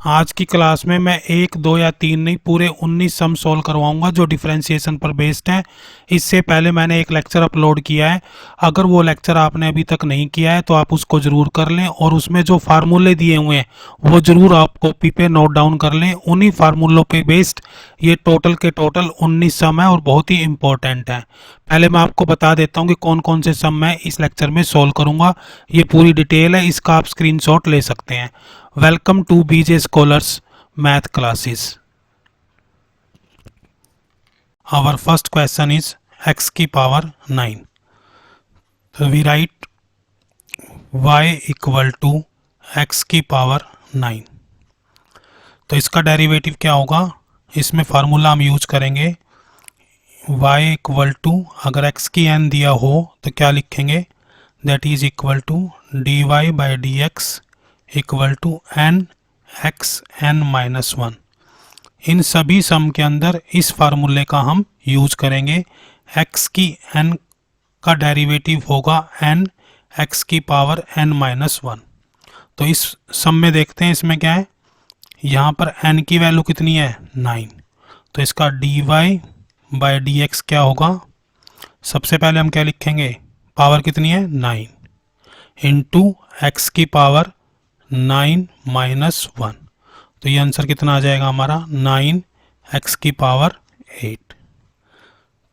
आज की क्लास में मैं एक दो या तीन नहीं पूरे 19 सम सॉल्व करवाऊंगा जो डिफरेंशिएशन पर बेस्ड हैं। इससे पहले मैंने एक लेक्चर अपलोड किया है। अगर वो लेक्चर आपने अभी तक नहीं किया है तो आप उसको ज़रूर कर लें और उसमें जो फार्मूले दिए हुए हैं वो ज़रूर आप कॉपी पे नोट डाउन कर लें। उन्हीं फार्मूलों पे बेस्ड ये टोटल के टोटल 19 सम है और बहुत ही इंपॉर्टेंट है। पहले मैं आपको बता देता हूँ कि कौन कौन से सम मैं इस लेक्चर में सॉल्व करूँगा। ये पूरी डिटेल है, इसका आप स्क्रीनशॉट ले सकते हैं। Welcome to BJ Scholars Math Classes. Our first question is x की power 9. So we write y equal to x की पावर 9. तो इसका डेरिवेटिव क्या होगा, इसमें फार्मूला हम यूज करेंगे y इक्वल टू, अगर x की n दिया हो तो क्या लिखेंगे, that is equal to dy by d x equal to n x n minus one. इन सभी सम के अंदर इस फार्मूले का हम यूज करेंगे। x की n का डेरिवेटिव होगा n x की पावर n माइनस वन। तो इस सम में देखते हैं इसमें क्या है, यहाँ पर n की वैल्यू कितनी है 9। तो इसका dy बाई डी एक्स क्या होगा, सबसे पहले हम क्या लिखेंगे, पावर कितनी है 9 इंटू एक्स की पावर 9 माइनस वन। तो ये आंसर कितना आ जाएगा हमारा 9 एक्स की पावर 8।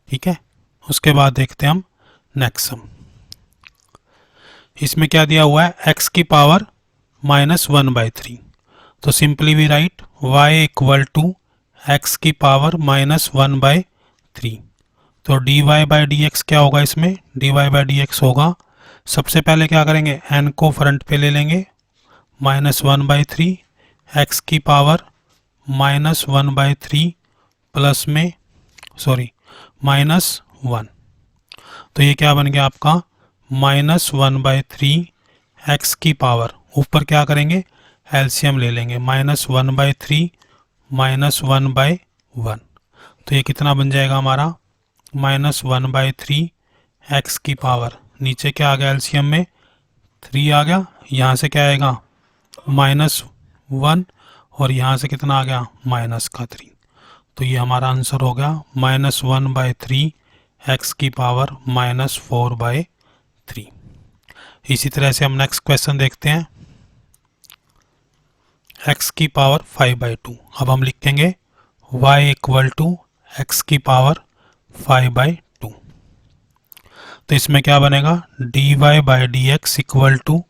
ठीक है, उसके बाद देखते हैं हम नेक्स्ट सम। इसमें क्या दिया हुआ है, एक्स की power minus one by three. तो simply we write y equal to x की power minus one by three. तो d y by d x क्या होगा, इसमें d y by d x होगा, सबसे पहले क्या करेंगे एन को फ्रंट पे ले लेंगे, minus one by three x की power minus one by three plus में माइनस वन। तो ये क्या बन गया आपका minus one by three x की पावर, ऊपर क्या करेंगे एलसीएम ले लेंगे, minus one by three minus one by one. तो ये कितना बन जाएगा हमारा minus one by three x की पावर, नीचे क्या आ गया एलसीएम में 3 आ गया, यहाँ से क्या आएगा माइनस वन और यहाँ से कितना आ गया माइनस का 3। तो ये हमारा आंसर हो गया minus one by three x की power minus four by three. इसी तरह से हम नेक्स्ट क्वेश्चन देखते हैं, एक्स की पावर 5 बाई टू। अब हम लिखेंगे y इक्वल टू एक्स की पावर 5 बाई टू। तो इसमें क्या बनेगा d y by d x equal to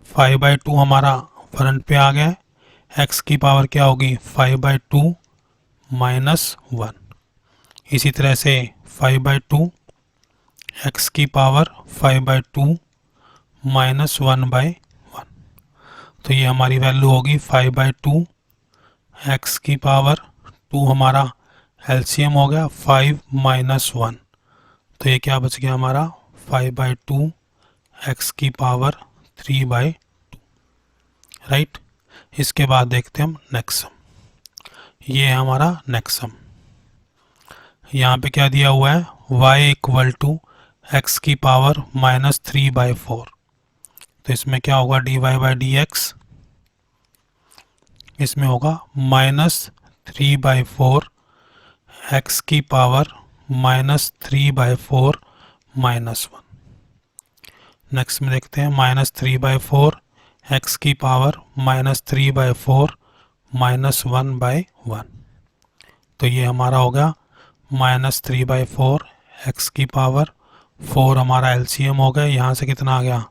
5 by two हमारा फ्रंट पे आ गया है, एक्स की पावर क्या होगी 5 बाई टू माइनस वन। इसी तरह से 5 बाई टू एक्स की power 5 by two minus one by one. तो ये हमारी वैल्यू होगी 5 बाई टू एक्स की पावर टू, हमारा एलसीएम हो गया 5 माइनस वन। तो ये क्या बच गया हमारा 5 बाई टू एक्स की पावर 3 बाई टू। राइट, इसके बाद देखते हैं हम नेक्स्ट सम। ये है हमारा नेक्स्ट सम। यहाँ पे क्या दिया हुआ है y इक्वल टू एक्स की power minus three by four. तो इसमें क्या होगा d y by d x, इसमें होगा minus three by four x की power minus three by four minus one. Next में देखते हैं minus three by four x की power minus three by four minus one by one. तो ये हमारा हो गया minus three by four x की पावर फोर, हमारा एलसीएम हो गया, यहाँ से कितना आ गया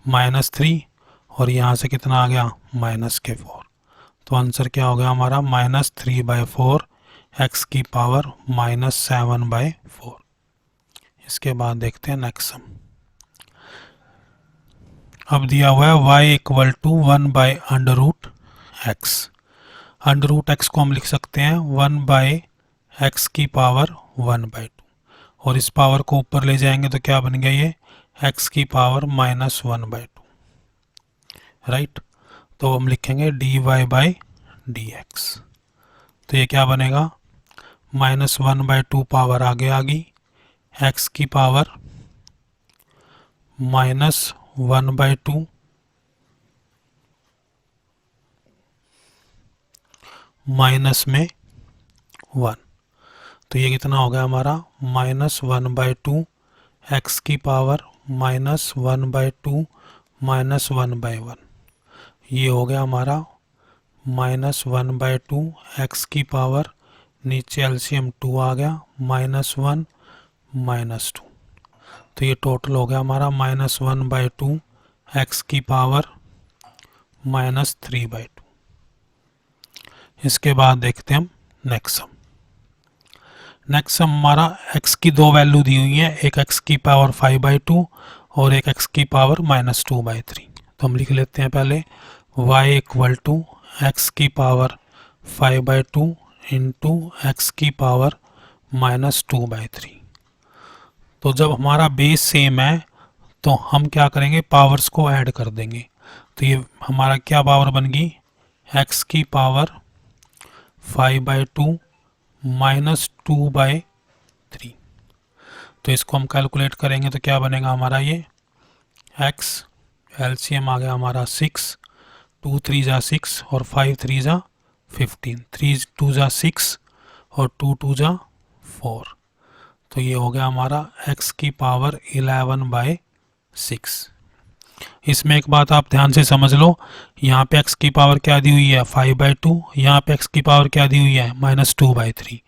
माइनस थ्री और यहाँ से कितना आ गया माइनस के फोर। तो आंसर क्या हो गया हमारा minus three by four x की power minus seven by four. इसके बाद देखते हैं नेक्स्ट सम। अब दिया हुआ है y equal to one by under root x. Under root x को हम लिख सकते हैं वन बाई एक्स की पावर वन बाई टू, और इस पावर को ऊपर ले जाएंगे तो क्या बन गया ये एक्स की power minus one by two. Right, तो हम लिखेंगे d y by d x. तो ये क्या बनेगा minus one by two power आगे आ गई, एक्स की power minus one by two minus में 1, तो ये कितना हो गया हमारा -1/2 एक्स की पावर -1/2 -1/1। ये हो गया हमारा -1/2 एक्स की पावर, नीचे एलसीएम 2 आ गया, -1 -2, तो ये टोटल हो गया हमारा -1/2 एक्स की पावर -3/2। इसके बाद देखते हैं हम नेक्स्ट सम। नेक्स्ट सम हमारा x की दो वैल्यू दी हुई है, एक x की पावर 5/2 और एक x की पावर -2/3। तो हम लिख लेते हैं पहले y इक्वल टू एक्स की पावर 5/2 इंटू एक्स की पावर -2/3। तो जब हमारा बेस सेम है तो हम क्या करेंगे, पावर्स को ऐड कर देंगे। तो ये हमारा क्या पावर बन गई, x की पावर 5/2 -2/3। तो इसको हम कैलकुलेट करेंगे तो क्या बनेगा हमारा, ये x एलसीएम आ गया हमारा 6, 2 3 जा 6 और 5 3 जा 15, 3 2 जा 6 और 2 2 जा 4। तो ये हो गया हमारा x की पावर 11/6। इसमें एक बात आप ध्यान से समझ लो, यहाँ पे x की पावर क्या दी हुई है 5/2, यहाँ पे x की पावर क्या दी हुई है -2/3।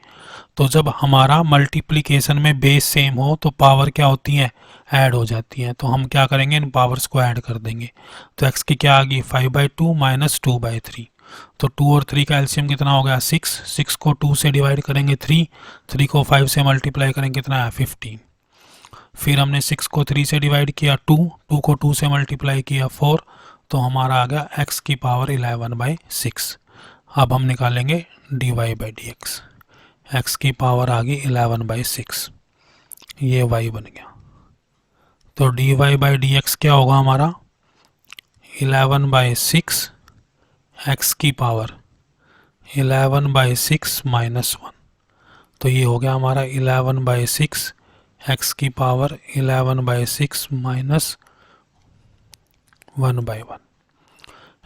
तो जब हमारा मल्टीप्लिकेशन में बेस सेम हो तो पावर क्या होती है, ऐड हो जाती है। तो हम क्या करेंगे, इन पावर्स को ऐड कर देंगे। तो x की क्या आ गई 5/2 -2/3। तो 2 और 3 का एलसीएम कितना हो गया 6, 6 को 2 से डिवाइड करेंगे 3, 3 को 5 से मल्टीप्लाई करेंगे कितना है 15। फिर हमने 6 को 3 से डिवाइड किया 2, 2 को 2 से मल्टीप्लाई किया 4, तो हमारा आ गया x की पावर 11/6। अब हम निकालेंगे dy/dx, x की पावर आ गई 11/6, ये y बन गया। तो dy/dx क्या होगा हमारा 11/6 x की पावर 11/6 -1। तो ये हो गया हमारा 11/6 x की पावर 11/6 -1/1।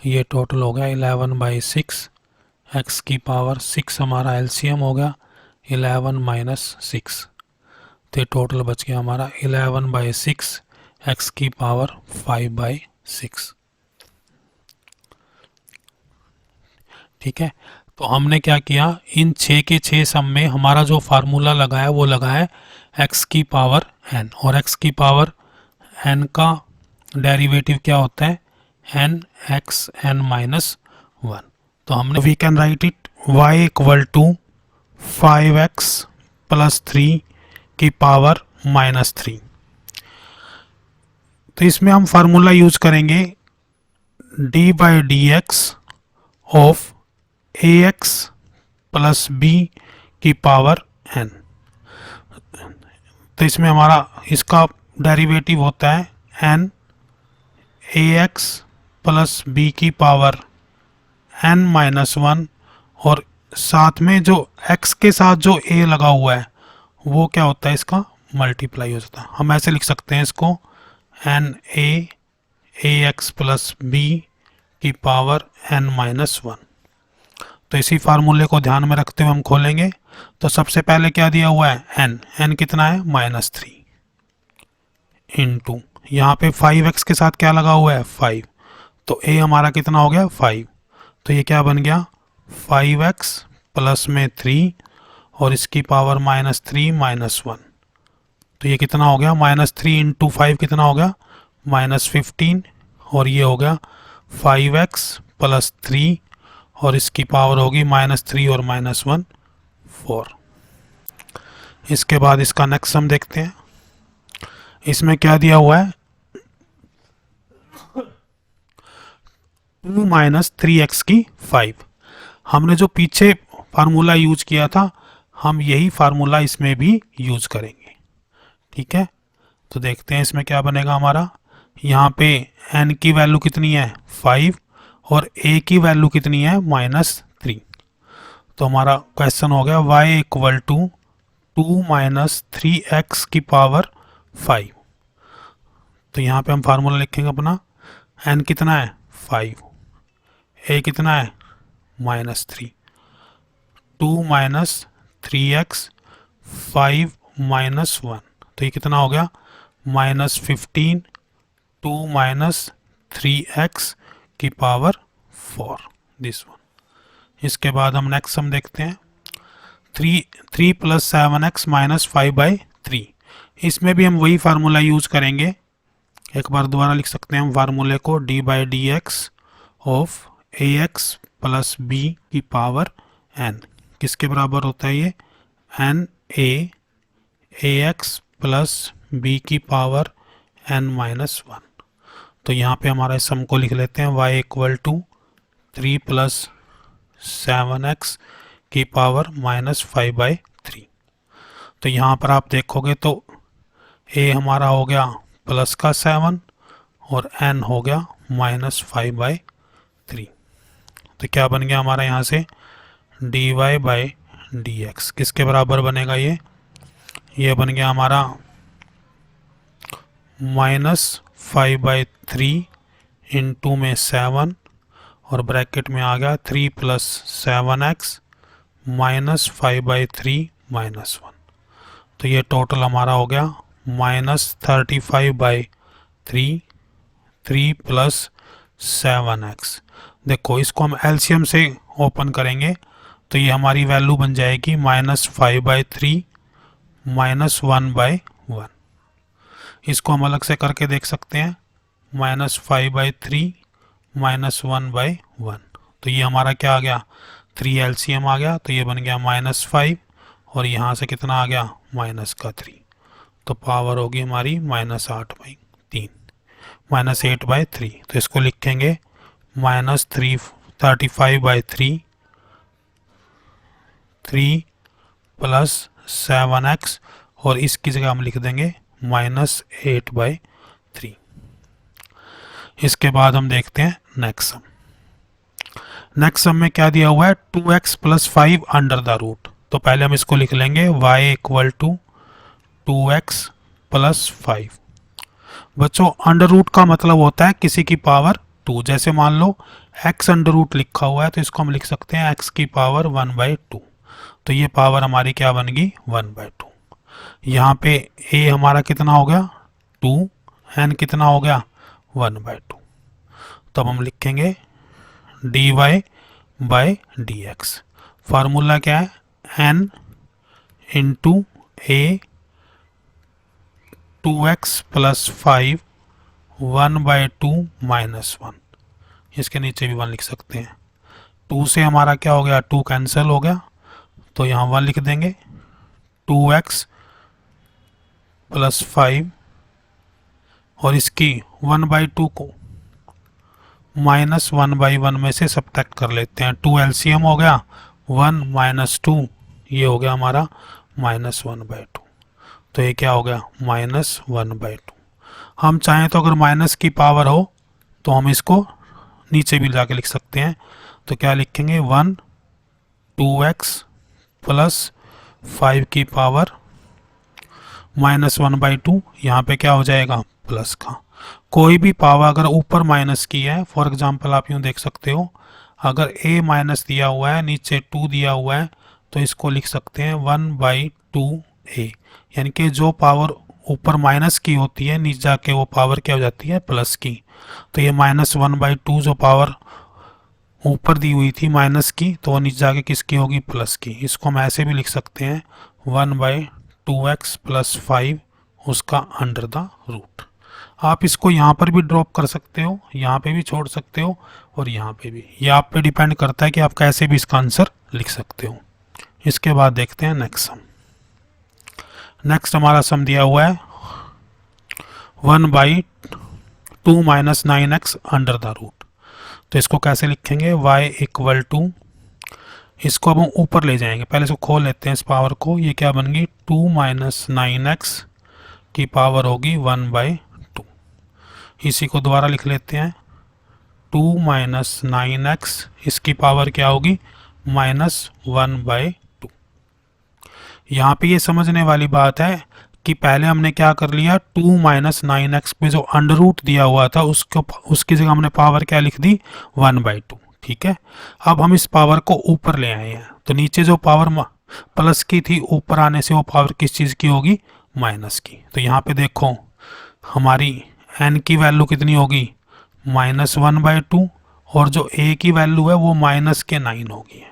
ये टोटल हो गया 11/6 x की पावर 6, हमारा एलसीएम हो गया 11 - 6। तो टोटल बच गया हमारा 11/6 x की पावर 5/6। ठीक है, तो हमने क्या किया, इन 6 के 6 सम में हमारा जो फार्मूला लगा है वो लगा है x की पावर n, और x की पावर n का डेरिवेटिव क्या होता है n x n -1। तो हमने we can write it y equal to 5x + 3 की पावर -3। तो इसमें हम फार्मूला यूज करेंगे d/dx ऑफ ax + b की पावर n। तो इसमें हमारा इसका डेरिवेटिव होता है n ax + b की पावर n -1, और साथ में जो x के साथ जो a लगा हुआ है वो क्या होता है, इसका मल्टीप्लाई हो जाता है। हम ऐसे लिख सकते हैं इसको n a ax + b की पावर n -1। तो इसी फार्मूले को ध्यान में रखते हुए हम खोलेंगे। तो सबसे पहले क्या दिया हुआ है n कितना है -3 इंटू यहाँ पे 5x के साथ क्या लगा हुआ है 5, तो a हमारा कितना हो गया 5। तो ये क्या बन गया 5x प्लस में 3 और इसकी पावर -3 -1। तो ये कितना हो गया -3 इंटू 5 कितना हो गया -15, और ये हो गया 5x + 3 और इसकी पावर होगी -3 और -1 4। इसके बाद इसका नेक्स्ट सम देखते हैं। इसमें क्या दिया हुआ है 2 - 3x की 5। हमने जो पीछे फार्मूला यूज किया था हम यही फार्मूला इसमें भी यूज करेंगे। ठीक है, तो देखते हैं इसमें क्या बनेगा हमारा। यहाँ पे n की वैल्यू कितनी है 5 और a की वैल्यू कितनी है -3। तो हमारा क्वेश्चन हो गया y इक्वल टू 2 - 3x की पावर 5। तो यहाँ पे हम फार्मूला लिखेंगे अपना, n कितना है 5, a कितना है -3, 2 माइनस 3x 5 माइनस 1, तो ये कितना हो गया -15, 2 माइनस 3x की पावर 4, दिस वन। इसके बाद हम नेक्स्ट सम देखते हैं, 3 प्लस 7x माइनस 5/3। इसमें भी हम वही फार्मूला यूज करेंगे, एक बार दोबारा लिख सकते हैं हम फार्मूले को, d/dx of ax plus b की पावर n, किसके बराबर होता है ये, n a ax plus b की पावर n माइनस 1। तो यहाँ पे हमारा इस सम को लिख लेते हैं, y equal to 3 plus 7x की पावर -5/3। तो यहाँ पर आप देखोगे तो a हमारा हो गया प्लस का 7 और n हो गया -5/3। तो क्या बन गया हमारा यहाँ से, dy/dx किसके बराबर बनेगा ये बन गया हमारा -5/3 इंटू में 7 और ब्रैकेट में आ गया 3 प्लस 7x -5/3 -1। तो ये टोटल हमारा हो गया -35/3, 3 प्लस 7x। देखो इसको हम एलसीएम से ओपन करेंगे तो ये हमारी वैल्यू बन जाएगी -5/3 -1/1। इसको हम अलग से करके देख सकते हैं, -5/3 -1/1। तो ये हमारा क्या आ गया, 3 एलसीएम आ गया, तो ये बन गया -5 और यहाँ से कितना आ गया -3। तो पावर होगी हमारी -8/3 -8/3। तो इसको लिखेंगे -35/3 3 प्लस 7x और इसकी जगह हम लिख देंगे -8/3। इसके बाद हम देखते हैं नेक्स्ट सम। नेक्स्ट सम में क्या दिया हुआ है, 2x plus 5 under the root. तो पहले हम इसको लिख लेंगे, y equal to 2x plus 5। बच्चों अंडर रूट का मतलब होता है किसी की पावर 2। जैसे मान लो x अंडर रूट लिखा हुआ है तो इसको हम लिख सकते हैं x की पावर 1/2। तो ये पावर हमारी क्या बन गई 1/2। यहाँ पे a हमारा कितना हो गया 2, n कितना हो गया 1/2। तब हम लिखेंगे dy/dx। फार्मूला क्या है, n into a 2x plus 5 1/2 -1। इसके नीचे भी 1 लिख सकते हैं। 2 से हमारा क्या हो गया, 2 कैंसिल हो गया तो यहाँ 1 लिख देंगे। 2x प्लस 5 और इसकी 1/2 को -1/1 में से सब्ट्रैक्ट कर लेते हैं। 2 एलसीएम हो गया, 1 -2 ये हो गया हमारा -1/2। तो ये क्या हो गया -1/2। हम चाहें तो अगर माइनस की पावर हो तो हम इसको नीचे भी जाके लिख सकते हैं। तो क्या लिखेंगे 1 2x प्लस 5 की पावर -1/2। यहाँ पे क्या हो जाएगा प्लस का। कोई भी पावर अगर ऊपर माइनस की है, फॉर एग्जांपल आप यूँ देख सकते हो, अगर a माइनस दिया हुआ है नीचे 2 दिया हुआ है तो इसको लिख सकते हैं 1/2a। यानी कि जो पावर ऊपर माइनस की होती है नीचे जाके वो पावर क्या हो जाती है प्लस की। तो ये -1/2 जो पावर ऊपर दी हुई थी माइनस की तो वो नीचे जाके किसकी होगी प्लस की। इसको हम ऐसे भी लिख सकते हैं 1/2x प्लस 5 उसका अंडर द रूट। आप इसको यहाँ पर भी ड्रॉप कर सकते हो, यहाँ पे भी छोड़ सकते हो और यहाँ पे भी। ये आप पे डिपेंड करता है कि आप कैसे भी इसका आंसर लिख सकते हो। इसके बाद देखते हैं नेक्स्ट सम। नेक्स्ट हमारा सम दिया हुआ है 1/2 - 9x अंडर द रूट। तो इसको कैसे लिखेंगे, y इक्वल टू, इसको अब हम ऊपर ले जाएंगे, पहले इसको खोल लेते हैं इस पावर को। ये क्या बन गई 2 - 9x की पावर होगी 1/2। इसी को दोबारा लिख लेते हैं 2 - 9x इसकी पावर क्या होगी -1/2। यहाँ पे ये समझने वाली बात है कि पहले हमने क्या कर लिया 2 - 9x पे जो अंडर रूट दिया हुआ था उसकी जगह हमने पावर क्या लिख दी 1/2। ठीक है। अब हम इस पावर को ऊपर ले आए हैं, तो नीचे जो पावर प्लस की थी, ऊपर आने से वो पावर किस चीज़ की होगी, माइनस की। तो यहाँ पे देखो हमारी n की वैल्यू कितनी होगी, -1/2, और जो a की वैल्यू है वो -9 होगी।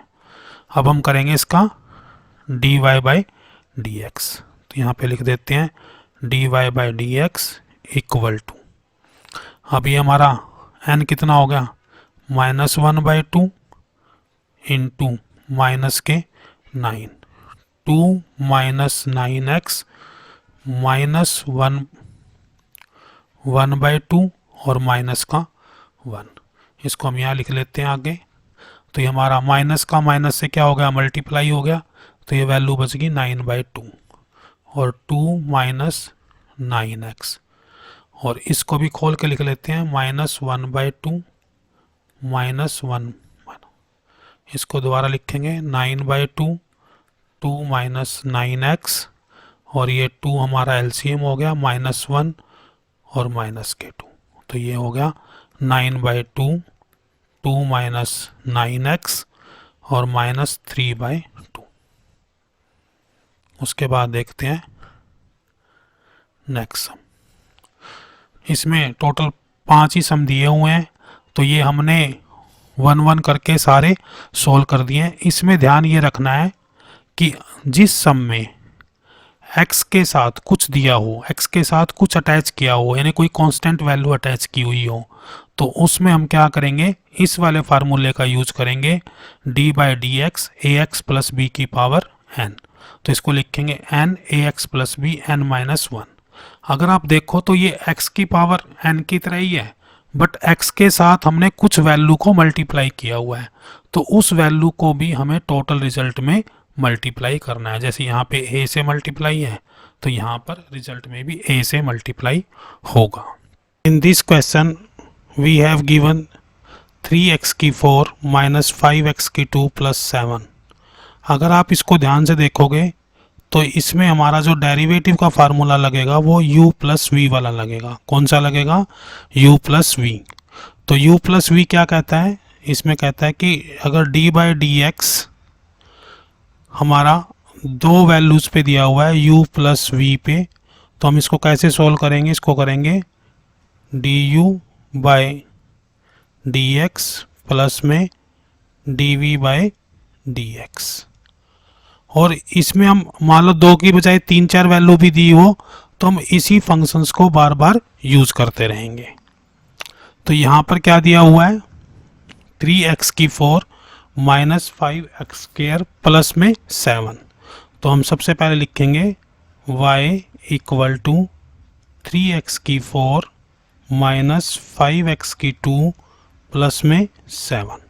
अब हम करेंगे इसका dy/dx, तो यहाँ पे लिख देते हैं dy/dx इक्वल टू, अब ये हमारा n कितना हो गया, -1/2 इंटू माइनस के 9, 2 - 9x -1/2 और माइनस का 1, इसको हम यहाँ लिख लेते हैं आगे। तो ये हमारा माइनस का माइनस से क्या हो गया, मल्टीप्लाई हो गया, तो ये वैल्यू बच गई 9/2 और 2 - 9x, और इसको भी खोल के लिख लेते हैं -1/2 -1, इसको दोबारा लिखेंगे 9/2, 2 - 9x, और ये 2 हमारा एलसीएम हो गया -1 और -2, तो ये हो गया 9/2, 2 - 9x और -3/2। उसके बाद देखते हैं नेक्स्ट सम। इसमें टोटल 5 ही सम दिए हुए हैं, तो ये हमने 1-1 करके सारे सोल्व कर दिए हैं। इसमें ध्यान ये रखना है कि जिस सम में x के साथ कुछ दिया हो, x के साथ कुछ अटैच किया हो, यानी कोई कांस्टेंट वैल्यू अटैच की हुई हो, तो उसमें हम क्या करेंगे, इस वाले फार्मूले का यूज करेंगे, d/dx ax प्लस b की पावर n। तो इसको लिखेंगे n ax plus b n - 1। अगर आप देखो तो ये x की पावर n की तरह ही है, बट x के साथ हमने कुछ वैल्यू को मल्टीप्लाई किया हुआ है, तो उस वैल्यू को भी हमें टोटल रिजल्ट में मल्टीप्लाई करना है। जैसे यहाँ पे a से मल्टीप्लाई है, तो यहाँ पर रिजल्ट में भी a से मल्टीप्लाई होगा। In this question we have given 3x की 4 -5x की 2 + 7। अगर आप इसको ध्यान से देखोगे तो इसमें हमारा जो डेरिवेटिव का फार्मूला लगेगा वो u + v वाला लगेगा। कौन सा लगेगा, u + v। तो u + v क्या कहता है, इसमें कहता है कि अगर d/dx हमारा दो वैल्यूज पे दिया हुआ है u + v पे, तो हम इसको कैसे सोल्व करेंगे, इसको करेंगे du/dx प्लस में dv/dx। और इसमें हम मान लो 2 की बजाय 3-4 वैल्यू भी दी हो, तो हम इसी फंक्शंस को बार बार यूज करते रहेंगे। तो यहाँ पर क्या दिया हुआ है, 3x की 4 -5x² प्लस में 7। तो हम सबसे पहले लिखेंगे y = 3x की 4 -5x की 2 प्लस में 7।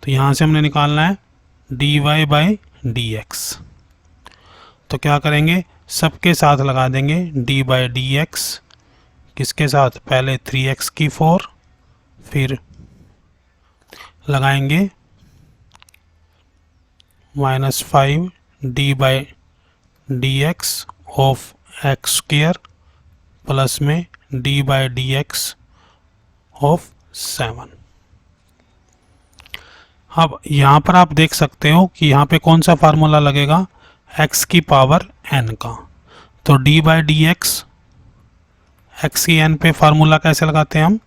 तो यहाँ से हमने निकालना है dy/dx। तो क्या करेंगे, सबके साथ लगा देंगे d/dx, किसके साथ, पहले 3x की 4, फिर लगाएंगे -5 d/dx ऑफ x² प्लस में d/dx ऑफ 7। अब यहाँ पर आप देख सकते हो कि यहाँ पे कौन सा फार्मूला लगेगा, x की पावर n का। तो d/dx x की n पे फार्मूला कैसे लगाते हैं हम,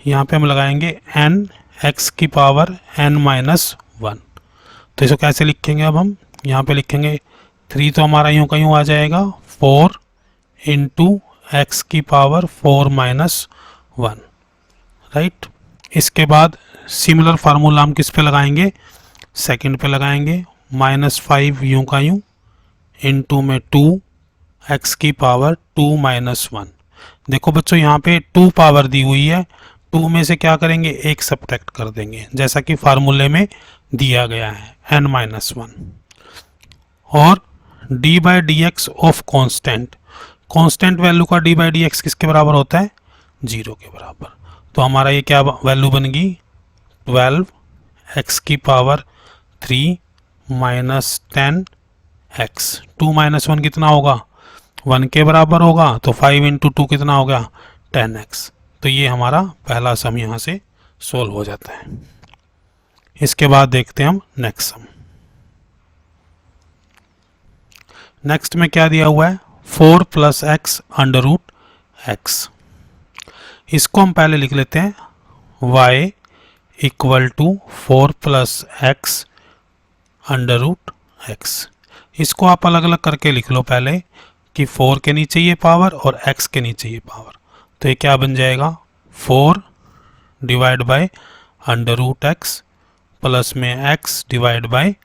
यहाँ पे हम लगाएंगे n x की पावर n - 1। तो इसको कैसे लिखेंगे, अब हम यहाँ पे लिखेंगे 3 तो हमारा यूँ का यूँ आ जाएगा 4 इंटू x की पावर 4 - 1, राइट। इसके बाद सिमिलर फार्मूला हम किस पे लगाएंगे, सेकंड पे लगाएंगे, -5 यूँ का यूँ इंटू में 2 x की पावर 2 - 1। देखो बच्चों यहाँ पे 2 पावर दी हुई है, 2 में से क्या करेंगे, एक सब्ट्रैक्ट कर देंगे, जैसा कि फार्मूले में दिया गया है n - 1। और d/dx of constant, constant value का d/dx किसके बराबर होता है, 0 के बराबर। तो हमारा ये क्या वैल्यू बन गई, 12 x की पावर 3 -10 x। 2 - 1 कितना होगा, 1 के बराबर होगा, तो 5 × 2 कितना हो गया, 10x। तो ये हमारा पहला सम यहाँ से सोल्व हो जाता है। इसके बाद देखते हैं हम नेक्स्ट सम। नेक्स्ट में क्या दिया हुआ है, 4 plus x under root x. इसको हम पहले लिख लेते हैं y equal to 4 plus x under root x. इसको आप अलग अलग करके लिख लो पहले कि 4 के नीचे ये पावर और x के नीचे ये पावर। तो ये क्या बन जाएगा, 4 divide by under root x plus में x divide by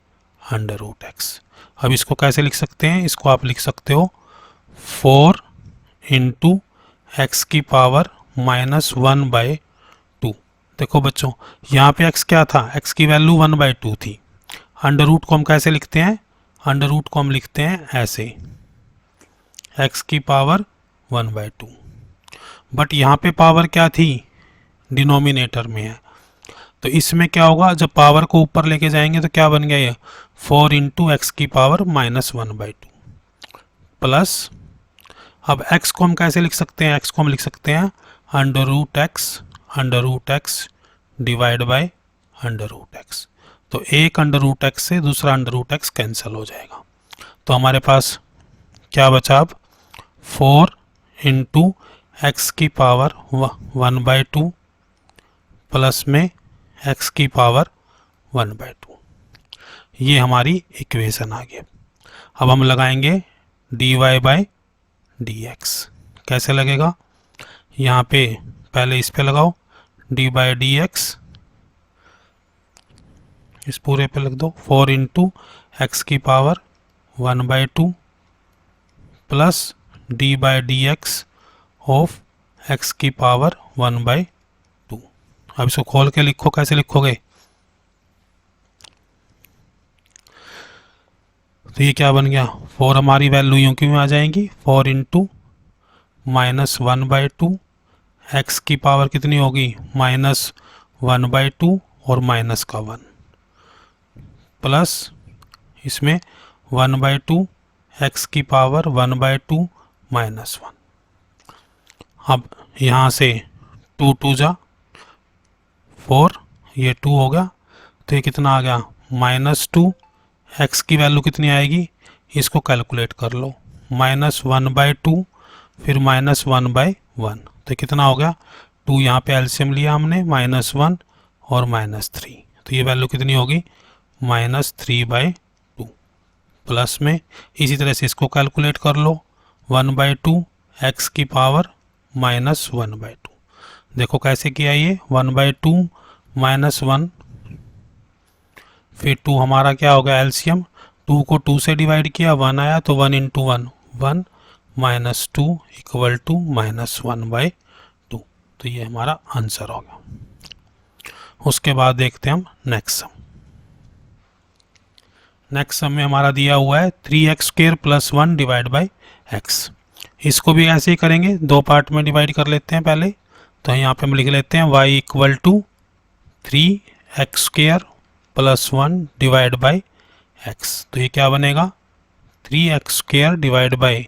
under root x. अब इसको कैसे लिख सकते हैं, इसको आप लिख सकते हो 4 इंटू एक्स की पावर -1/2। देखो बच्चों यहाँ पे x क्या था, x की वैल्यू 1/2 थी। अंडर रूट को हम कैसे लिखते हैं, अंडर रूट को हम लिखते हैं ऐसे, x की पावर 1/2। बट यहाँ पे पावर क्या थी, डिनोमिनेटर में है। तो इसमें क्या होगा, जब पावर को ऊपर लेके जाएंगे तो क्या बन गया ये 4 इंटू एक्स की पावर -1/2 प्लस, अब x को हम कैसे लिख सकते हैं, x को हम लिख सकते हैं under root x divide by under root x. तो एक अंडर रूट एक्स से दूसरा अंडर रूट एक्स कैंसिल हो जाएगा। तो हमारे पास क्या बचा अब, 4 इंटू एक्स की पावर 1/2 प्लस में x की पावर 1/2। ये हमारी इक्वेशन आ गई। अब हम लगाएंगे dy बाई डी एक्स। कैसे लगेगा, यहाँ पे पहले इस पे लगाओ डी बाई डी एक्स, इस पूरे पे लिख दो 4 इंटू एक्स की power 1/2 plus D by d x of x की पावर 1/2। अब इसको खोल के लिखो, कैसे लिखोगे, तो ये क्या बन गया, 4 हमारी वैल्यू यूं क्यों आ जाएंगी, 4 इंटू -1/2, एक्स की पावर कितनी होगी -1/2 और माइनस का 1 प्लस इसमें 1/2 एक्स की पावर 1/2 -1। अब यहाँ से 2 2 जा 4, ये 2 हो गया, तो ये कितना आ गया -2। एक्स की वैल्यू कितनी आएगी, इसको कैलकुलेट कर लो, -1/2 फिर -1/1, तो कितना हो गया 2, यहाँ पे एलसीएम लिया हमने -1 और -3, तो ये वैल्यू कितनी होगी -3/2 प्लस में इसी तरह से इसको कैलकुलेट कर लो 1/2 एक्स की पावर -1/2। देखो कैसे किया ये 1/2 -1 फिर 2 हमारा क्या हो गया एलसीएम, 2 को 2 से डिवाइड किया 1 आया, तो 1 इंटू 1 1 -2 इक्वल टू -1/2। तो ये हमारा आंसर हो गया। उसके बाद देखते हैं हम नेक्स्ट सम। नेक्स्ट सम में हमारा दिया हुआ है 3x² + 1 डिवाइड बाई एक्स। इसको भी ऐसे ही करेंगे, दो पार्ट में डिवाइड कर लेते हैं पहले। तो यहाँ पे हम लिख लेते हैं y equal to 3x² + 1 divide by x. तो ये क्या बनेगा 3x² divide by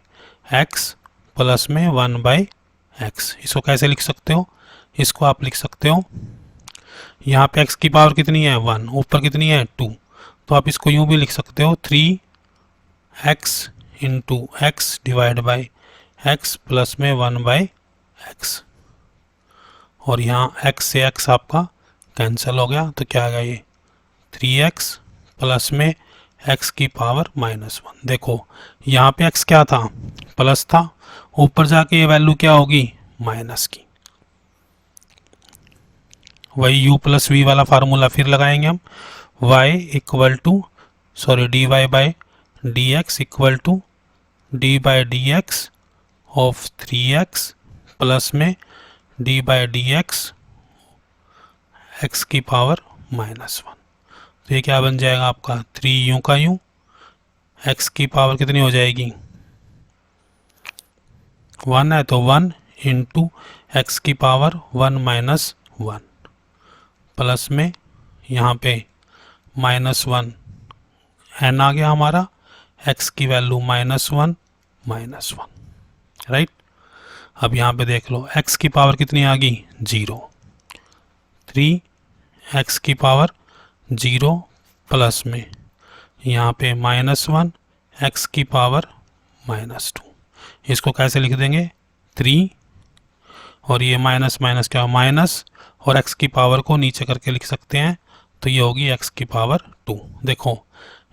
x plus में 1/x। इसको कैसे लिख सकते हो, इसको आप लिख सकते हो, यहाँ पे x की पावर कितनी है 1, ऊपर कितनी है 2, तो आप इसको यूं भी लिख सकते हो 3x into x divide by x plus में 1/x। और यहाँ x से x आपका कैंसिल हो गया, तो क्या आ गया ये 3x प्लस में x की पावर -1। देखो यहाँ पे x क्या था प्लस था, ऊपर जाके ये वैल्यू क्या होगी माइनस की। वही u + v वाला फार्मूला फिर लगाएंगे हम, y equal to dy by d x equal to d by d x of 3x plus में d by d x x की पावर -1। तो ये क्या बन जाएगा आपका 3 यूं का यूं, x की पावर कितनी हो जाएगी 1 है, तो 1 इंटू एक्स की पावर 1 - 1 प्लस में यहाँ पे -1 n आ गया हमारा, x की वैल्यू -1 -1 राइट। अब यहाँ पे देख लो x की पावर कितनी आ गई 0, 3 x की पावर 0 प्लस में यहाँ पे -1 एक्स की पावर -2। इसको कैसे लिख देंगे 3, और ये माइनस माइनस क्या माइनस, और एक्स की पावर को नीचे करके लिख सकते हैं, तो ये होगी एक्स की पावर 2। देखो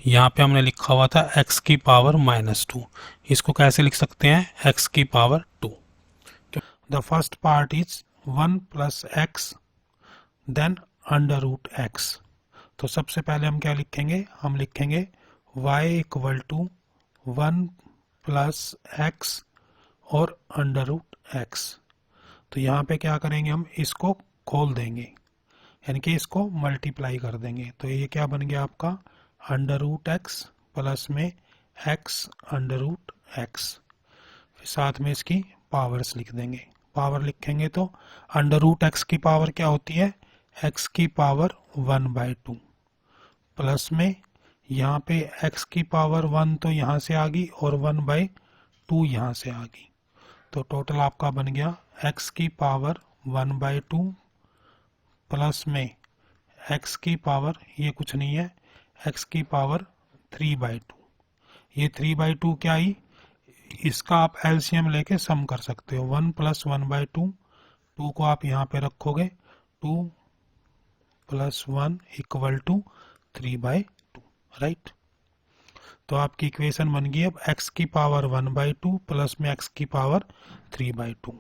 यहाँ पे हमने लिखा हुआ था एक्स की पावर -2, इसको कैसे लिख सकते हैं एक्स की power 2। The first part is 1 plus x then under root x. तो सबसे पहले हम क्या लिखेंगे, हम लिखेंगे y equal to 1 plus x और अंडर रूट एक्स। तो यहाँ पे क्या करेंगे, हम इसको खोल देंगे, यानी कि इसको मल्टीप्लाई कर देंगे। तो ये क्या बन गया आपका अंडर रूट एक्स प्लस में एक्स अंडर रूट एक्स, फिर साथ में इसकी पावर्स लिख देंगे। पावर लिखेंगे तो अंडर रूट एक्स की पावर क्या होती है, एक्स की पावर 1/2 प्लस में यहाँ पे x की पावर 1 तो यहाँ से आ गई और 1/2 यहाँ से आ गई। तो टोटल आपका बन गया x की पावर 1/2 प्लस में x की पावर, ये कुछ नहीं है, x की पावर 3/2। ये 3/2 क्या आई, इसका आप एलसीएम लेके सम कर सकते हो। 1 प्लस 1/2, 2 को आप यहाँ पे रखोगे, 2 प्लस 1 इक्वल टू 3/2, राइट। तो आपकी इक्वेशन बन गई अब x की पावर 1/2 प्लस में x की पावर 3/2।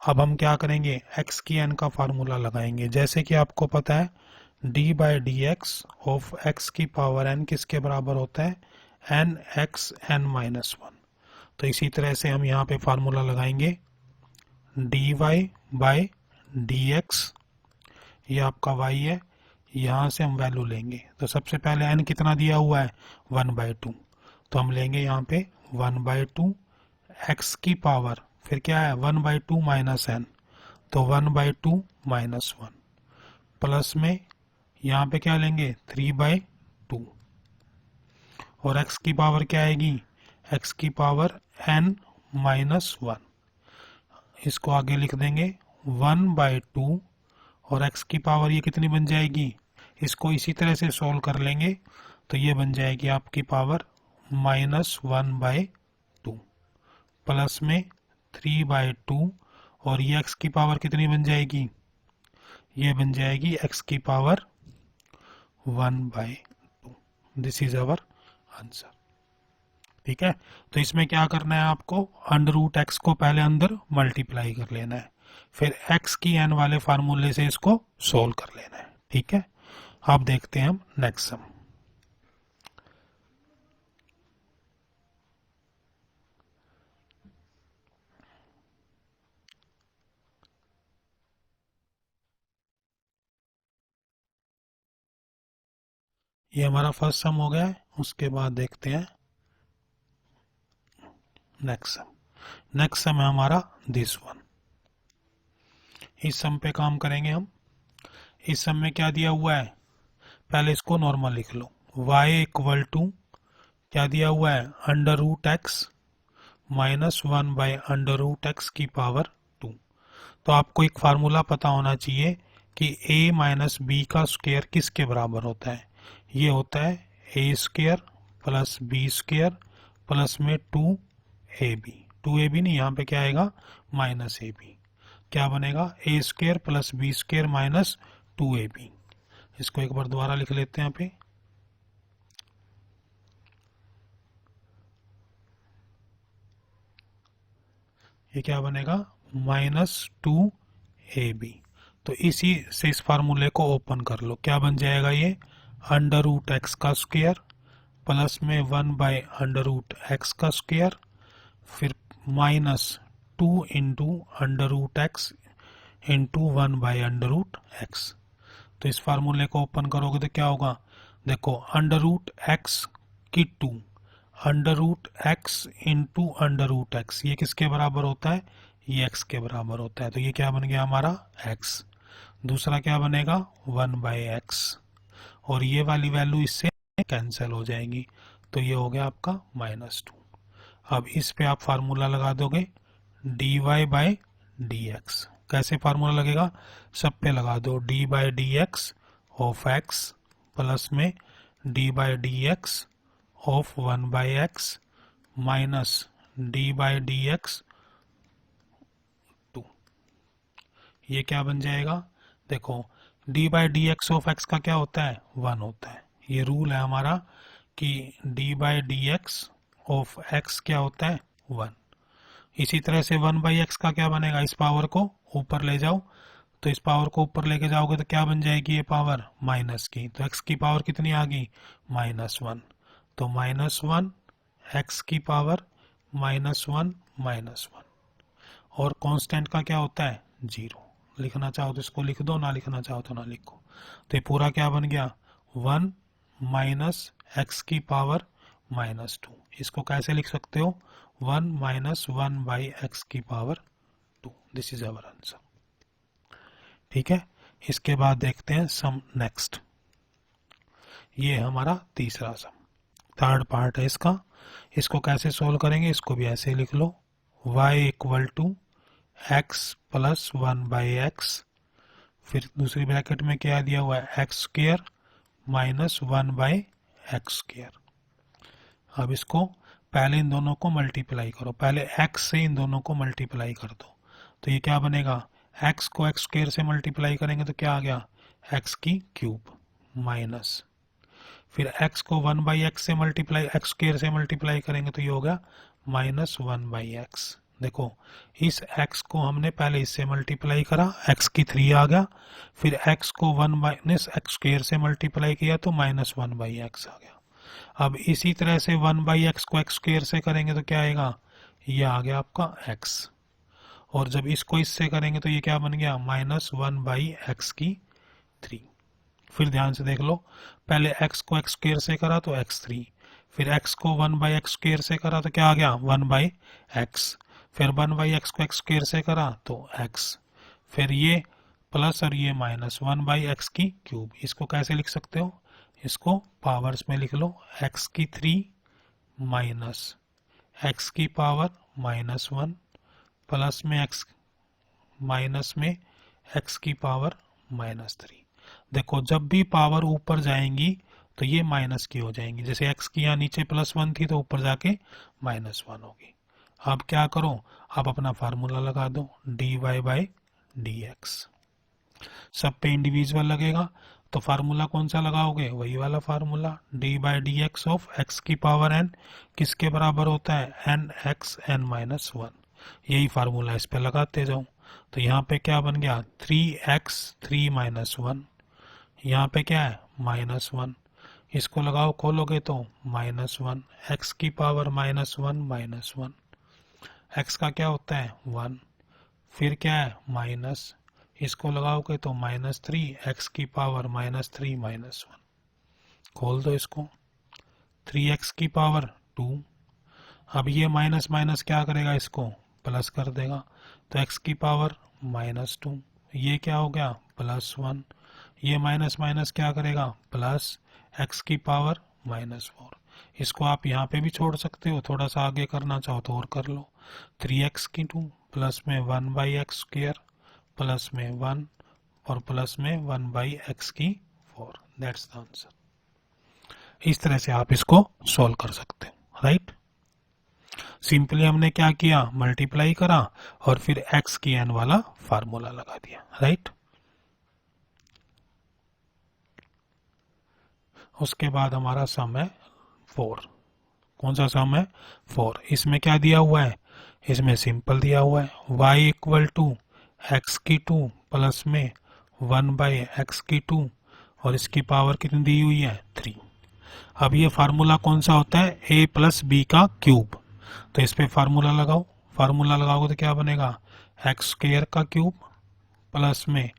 अब हम क्या करेंगे, x की n का फार्मूला लगाएंगे। जैसे कि आपको पता है d/dx ऑफ x की पावर n किसके बराबर होता है, nx n-1। तो इसी तरह से हम यहाँ पे फार्मूला लगाएंगे dy/dx, ये आपका y है, यहाँ से हम वैल्यू लेंगे। तो सबसे पहले n कितना दिया हुआ है 1/2, तो हम लेंगे यहाँ पे 1/2 x की पावर, फिर क्या है 1/2 माइनस n, तो 1/2 माइनस 1 प्लस में यहाँ पे क्या लेंगे 3/2, और x की पावर क्या आएगी, x की पावर n-1। इसको आगे लिख देंगे 1/2, और x की पावर ये कितनी बन जाएगी, इसको इसी तरह से सॉल्व कर लेंगे, तो ये बन जाएगी आपकी पावर -1/2 प्लस में 3/2, और ये x की पावर कितनी बन जाएगी, ये बन जाएगी x की power 1/2। This is our answer, ठीक है। तो इसमें क्या करना है आपको, अंडर रूट एक्स को पहले अंदर मल्टीप्लाई कर लेना है, फिर x की n वाले फार्मूले से इसको सोल्व कर लेना है, ठीक है। अब देखते हैं हम नेक्स्ट सम। ये हमारा फर्स्ट सम हो गया है, उसके बाद देखते हैं नेक्स्ट सम। नेक्स्ट सम है हमारा दिस वन। इस सम पे काम करेंगे हम। इस सम में क्या दिया हुआ है, पहले इसको नॉर्मल लिख लो, y इक्वल टू क्या दिया हुआ है अंडर रूट एक्स -1/√x की पावर 2। तो आपको एक फार्मूला पता होना चाहिए कि a माइनस बी का स्क्वायर किसके बराबर होता है, ये होता है a² प्लस b² प्लस में 2ab। 2ab नहीं, यहाँ पे क्या आएगा -ab, क्या बनेगा a² plus b² minus 2ab। इसको एक बार दोबारा लिख लेते हैं यहाँ पे, ये क्या बनेगा -2ab। तो इसी से इस फार्मूले को ओपन कर लो, क्या बन जाएगा ये अंडर रूट एक्स का स्क्वायर प्लस में 1/√x का स्क्वायर, फिर -2 into under root x into 1/√x। तो इस फार्मूले को ओपन करोगे तो क्या होगा, देखो अंडर रूट एक्स की 2, under root x into under root x, ये किसके बराबर होता है, ये x के बराबर होता है। तो ये क्या बन गया हमारा x। दूसरा क्या बनेगा 1/x, और ये वाली वैल्यू इससे कैंसिल हो जाएगी, तो ये हो गया आपका -2। अब इस पे आप फार्मूला लगा दोगे dy/dx। कैसे फार्मूला लगेगा, सब पे लगा दो d/dx ऑफ x प्लस में d by d x of 1/x minus D by d x 2। ये क्या बन जाएगा, देखो D by d x of x का क्या होता है, 1 होता है। ये रूल है हमारा कि D by d x of x क्या होता है, 1। इसी तरह से 1/x का क्या बनेगा, इस पावर को ऊपर ले जाओ, तो इस पावर को ऊपर लेके जाओगे तो क्या बन जाएगी ये पावर, माइनस की। तो x की पावर कितनी आ गई, -1। तो -1 x की पावर -1 -1। और कांस्टेंट का क्या होता है, 0। लिखना चाहो तो इसको लिख दो, ना लिखना चाहो तो ना लिखो। तो ये पूरा क्या बन गया, 1 माइनस एक्स की पावर -2। इसको कैसे लिख सकते हो, 1 - 1/x की power 2। This is our answer. ठीक है, इसके बाद देखते हैं सम नेक्स्ट। ये हमारा तीसरा सम, थर्ड पार्ट है इसका। इसको कैसे सोल्व करेंगे, इसको भी ऐसे लिख लो, y = x + 1/x, फिर दूसरी ब्रैकेट में क्या दिया हुआ है, x² - 1/x²। अब इसको पहले इन दोनों को मल्टीप्लाई करो, पहले x से इन दोनों को मल्टीप्लाई कर दो। तो ये क्या बनेगा, x को x² से मल्टीप्लाई करेंगे तो क्या आ गया, x³ माइनस, फिर x को 1/x से मल्टीप्लाई, x² से मल्टीप्लाई करेंगे तो ये होगा -1/x। देखो इस x को हमने पहले इससे मल्टीप्लाई करा, x³ आ गया, फिर x को 1/x² से मल्टीप्लाई किया तो -1/x आ गया। अब इसी तरह से 1/x को x² से करेंगे तो क्या आएगा, ये आ गया आपका x। और जब इसको इससे करेंगे तो ये क्या बन गया, -1/x³। फिर ध्यान से देख लो, पहले x को x² से करा तो x3, फिर x को 1/x² से करा तो क्या आ गया, 1/x, फिर 1/x को x² से करा तो x, फिर ये प्लस और ये माइनस, 1/x³। इसको कैसे लिख सकते हो, इसको पावर्स में लिख लो, x³ माइनस x की पावर -1 प्लस में x माइनस में x की पावर -3। देखो जब भी पावर ऊपर जाएंगी तो ये माइनस की हो जाएंगी, जैसे x की यहाँ नीचे +1 थी तो ऊपर जाके -1 होगी। अब क्या करो, अब अपना फार्मूला लगा दो, dy/dx। सब पे इंडिविजुअल लगेगा, तो फार्मूला कौन सा लगाओगे, वही वाला फार्मूला, dy/dx ऑफ x की पावर n किसके बराबर होता है, nx n-1। यही फार्मूला इस पे लगाते जाओ। तो यहाँ पे क्या बन गया, 3x 3 - 1, यहाँ पे क्या है -1, इसको लगाओ खोलोगे तो -1, x की पावर -1 -1, x का क्या होता है 1, फिर क्या है माइनस, इसको लगाओगे तो -3, x की पावर -3 -1, खोल दो इसको, 3x की पावर 2। अब ये माइनस माइनस क्या करेगा, इसको प्लस कर देगा, तो x की पावर -2, ये क्या हो गया +1, ये माइनस माइनस क्या करेगा प्लस, x की पावर -4। इसको आप यहाँ पे भी छोड़ सकते हो, थोड़ा सा आगे करना चाहो तो और कर लो, 3x² प्लस में 1/x² प्लस में 1 और प्लस में 1/x4। That's the answer. इस तरह से आप इसको सॉल्व कर सकते हो, राइट। सिंपली हमने क्या किया, मल्टीप्लाई करा और फिर x की n वाला फार्मूला लगा दिया, राइट। उसके बाद हमारा सम है 4। कौन सा सम है, 4। इसमें क्या दिया हुआ है, इसमें सिंपल दिया हुआ है, y = x² प्लस में 1/x² और इसकी पावर कितनी दी हुई है 3। अब ये फार्मूला कौन सा होता है, a + b का क्यूब। तो इस पे फार्मूला लगाओ, फार्मूला लगाओगे तो क्या बनेगा, x² प्लस में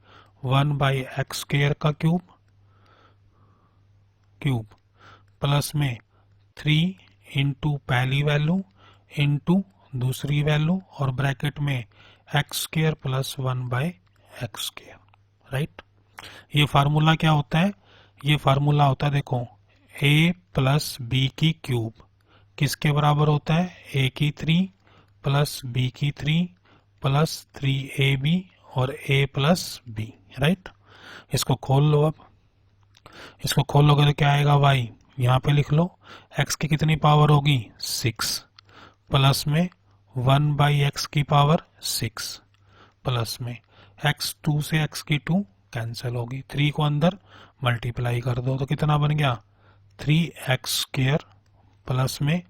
1/x² का क्यूब प्लस में 3 इंटू पहली वैल्यू इंटू दूसरी वैल्यू और ब्रैकेट में x² प्लस 1/x², राइट। ये फार्मूला क्या होता है, ये फार्मूला होता है, देखो a + b³ किसके बराबर होता है, a³ plus b³ plus 3ab और a + b, राइट। इसको खोल लो अब, इसको खोलोगे तो क्या आएगा y, यहाँ पे लिख लो x की कितनी पावर होगी 6, प्लस में 1 बाई एक्स की पावर 6, प्लस में x 2 से x की 2 कैंसिल होगी, 3 को अंदर मल्टीप्लाई कर दो तो कितना बन गया 3x स्क्वायर प्लस में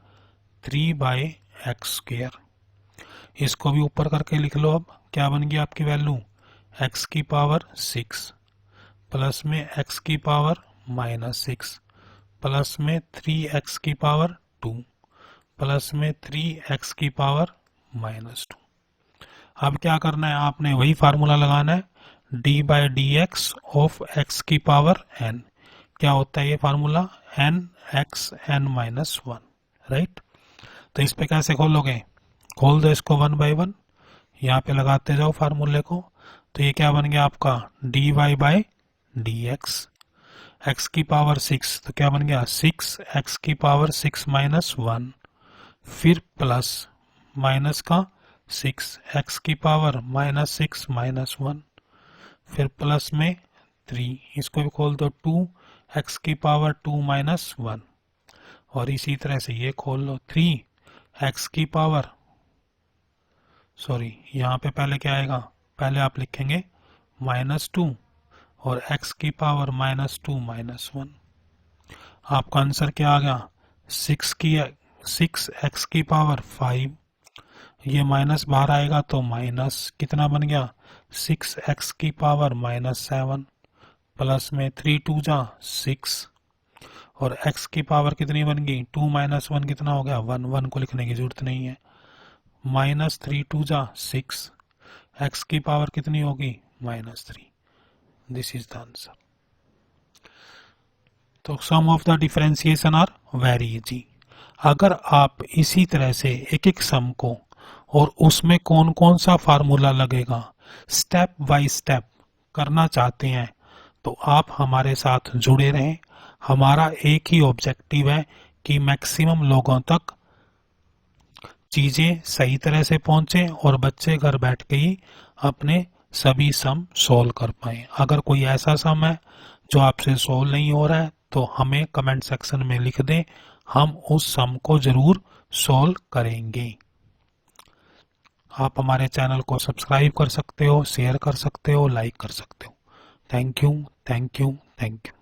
3 बाई एक्स स्क्वायर। इसको भी ऊपर करके लिख लो। अब क्या बन गया आपकी वैल्यू x की पावर 6 प्लस में x की पावर -6 प्लस में 3x की पावर 2 प्लस में 3x की पावर -2। अब क्या करना है, आपने वही फार्मूला लगाना है d by d x of x की पावर n। क्या होता है ये formula n x n -1, right. तो इस पे कैसे खोलोगे, खोल दो इसको 1 बाई 1, यहाँ पे लगाते जाओ फार्मूले को। तो ये क्या बन गया आपका dy by d x, x की पावर 6 तो क्या बन गया 6x की पावर 6 -1, फिर प्लस माइनस का 6x की पावर -6 -1, फिर प्लस में 3, इसको भी खोल दो 2x की पावर 2 -1, और इसी तरह से ये खोल लो 3x की पावर, सॉरी यहाँ पे पहले क्या आएगा, पहले आप लिखेंगे -2 और x की पावर -2 -1। आपका आंसर क्या आ गया 6x की पावर 5, ये माइनस बाहर आएगा तो माइनस कितना बन गया 6x की पावर -7 प्लस में 3 2 जा 6, और x की पावर कितनी बन गई 2 -1 कितना हो गया 1, 1 को लिखने की जरूरत नहीं है, -3 2 जा 6, x की पावर कितनी होगी -3। This is the answer. तो sum of the differentiation are very easy. अगर आप इसी तरह से एक एक सम को और उसमें कौन कौन सा फार्मूला लगेगा स्टेप बाय स्टेप करना चाहते हैं तो आप हमारे साथ जुड़े रहें। हमारा एक ही ऑब्जेक्टिव है कि मैक्सिमम लोगों तक चीजें सही तरह से पहुंचे और बच्चे घर बैठ के ही अपने सभी सम सोल्व कर पाए। अगर कोई ऐसा सम है जो आपसे सोल्व नहीं हो रहा है तो हमें कमेंट सेक्शन में लिख दें, हम उस सम को जरूर सोल्व करेंगे। आप हमारे चैनल को सब्सक्राइब कर सकते हो, शेयर कर सकते हो, लाइक कर सकते हो। Thank you, thank you, thank you.